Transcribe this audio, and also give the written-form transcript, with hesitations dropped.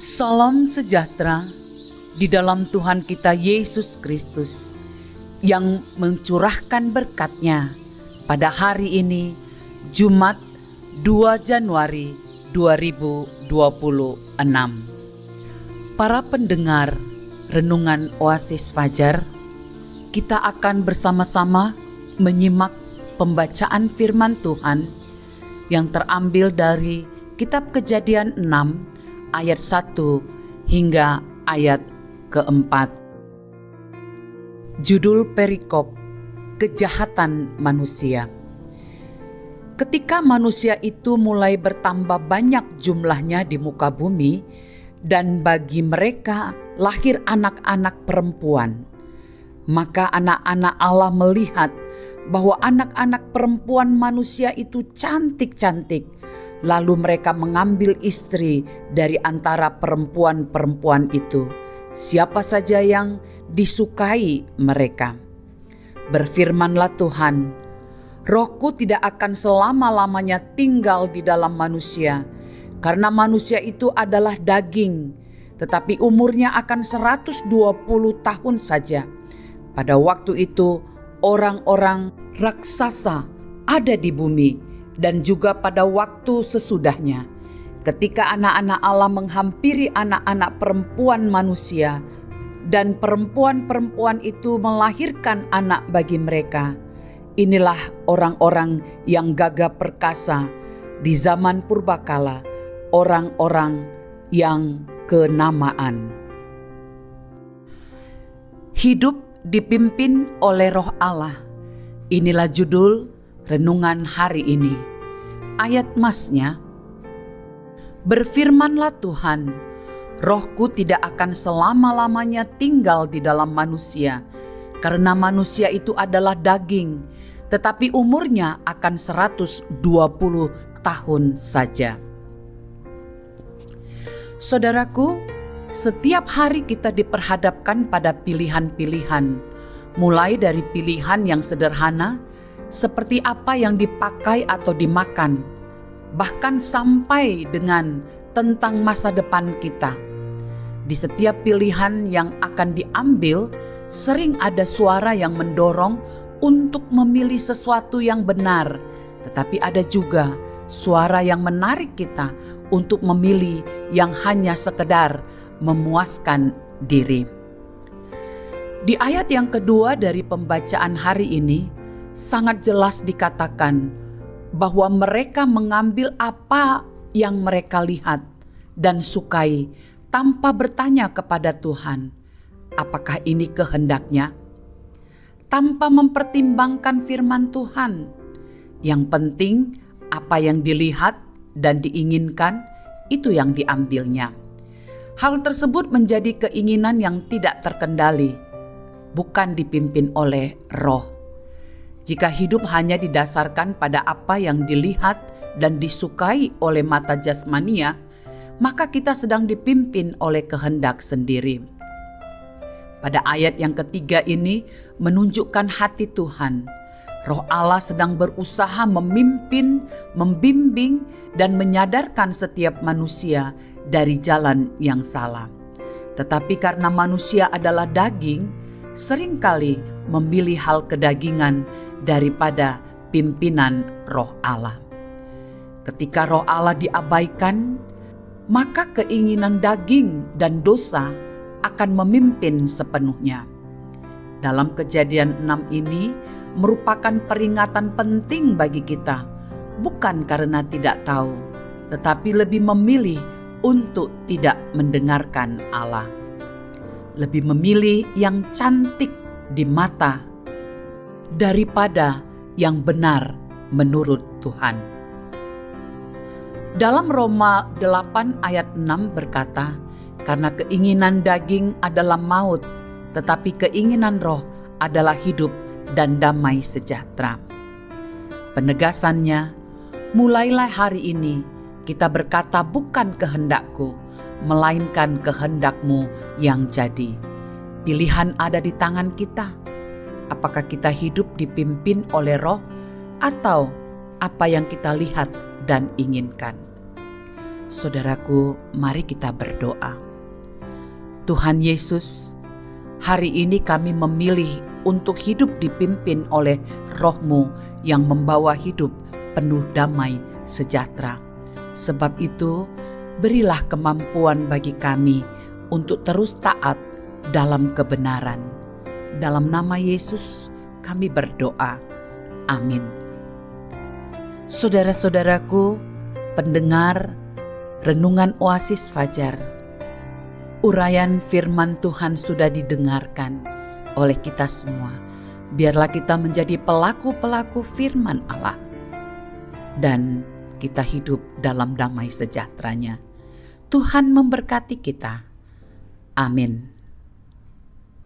Salam sejahtera di dalam Tuhan kita Yesus Kristus yang mencurahkan berkat-Nya pada hari ini, Jumat 2 Januari 2026. Para pendengar Renungan Oasis Fajar, kita akan bersama-sama menyimak pembacaan firman Tuhan yang terambil dari Kitab Kejadian 6 ayat 1 hingga ayat keempat. Judul perikop, Kejahatan Manusia. Ketika manusia itu mulai bertambah banyak jumlahnya di muka bumi, dan bagi mereka lahir anak-anak perempuan, maka anak-anak Allah melihat bahwa anak-anak perempuan manusia itu cantik-cantik. Lalu mereka mengambil istri dari antara perempuan-perempuan itu, siapa saja yang disukai mereka. Berfirmanlah Tuhan, Rohku tidak akan selama-lamanya tinggal di dalam manusia, karena manusia itu adalah daging, tetapi umurnya akan 120 tahun saja. Pada waktu itu orang-orang raksasa ada di bumi, dan juga pada waktu sesudahnya, ketika anak-anak Allah menghampiri anak-anak perempuan manusia, dan perempuan-perempuan itu melahirkan anak bagi mereka. Inilah orang-orang yang gagah perkasa di zaman purbakala, orang-orang yang kenamaan. Hidup dipimpin oleh Roh Allah. Inilah judul renungan hari ini. Ayat masnya, berfirmanlah Tuhan, Rohku tidak akan selama-lamanya tinggal di dalam manusia, karena manusia itu adalah daging, tetapi umurnya akan 120 tahun saja. Saudaraku, setiap hari kita diperhadapkan pada pilihan-pilihan, mulai dari pilihan yang sederhana, seperti apa yang dipakai atau dimakan, bahkan sampai dengan tentang masa depan kita. Di setiap pilihan yang akan diambil, sering ada suara yang mendorong untuk memilih sesuatu yang benar, tetapi ada juga suara yang menarik kita untuk memilih yang hanya sekedar memuaskan diri. Di ayat yang kedua dari pembacaan hari ini, sangat jelas dikatakan bahwa mereka mengambil apa yang mereka lihat dan sukai tanpa bertanya kepada Tuhan, apakah ini kehendak-Nya? Tanpa mempertimbangkan firman Tuhan. Yang penting apa yang dilihat dan diinginkan, itu yang diambilnya. Hal tersebut menjadi keinginan yang tidak terkendali, bukan dipimpin oleh roh. Jika hidup hanya didasarkan pada apa yang dilihat dan disukai oleh mata jasmania, maka kita sedang dipimpin oleh kehendak sendiri. Pada ayat yang ketiga ini menunjukkan hati Tuhan. Roh Allah sedang berusaha memimpin, membimbing, dan menyadarkan setiap manusia dari jalan yang salah. Tetapi karena manusia adalah daging, seringkali memilih hal kedagingan daripada pimpinan Roh Allah. Ketika Roh Allah diabaikan, maka keinginan daging dan dosa akan memimpin sepenuhnya. Dalam Kejadian 6 ini merupakan peringatan penting bagi kita, bukan karena tidak tahu, tetapi lebih memilih untuk tidak mendengarkan Allah. Lebih memilih yang cantik di mata daripada yang benar menurut Tuhan. Dalam Roma 8 ayat 6 berkata, karena keinginan daging adalah maut, tetapi keinginan roh adalah hidup dan damai sejahtera. Penegasannya, mulailah hari ini kita berkata bukan kehendakku, melainkan kehendak-Mu yang jadi. Pilihan ada di tangan kita. Apakah kita hidup dipimpin oleh roh atau apa yang kita lihat dan inginkan? Saudaraku, mari kita berdoa. Tuhan Yesus, hari ini kami memilih untuk hidup dipimpin oleh Roh-Mu yang membawa hidup penuh damai sejahtera. Sebab itu, berilah kemampuan bagi kami untuk terus taat dalam kebenaran. Dalam nama Yesus kami berdoa. Amin. Saudara-saudaraku, pendengar Renungan Oasis Fajar, uraian firman Tuhan sudah didengarkan oleh kita semua. Biarlah kita menjadi pelaku-pelaku firman Allah dan kita hidup dalam damai sejahteranya. Tuhan memberkati kita. Amin.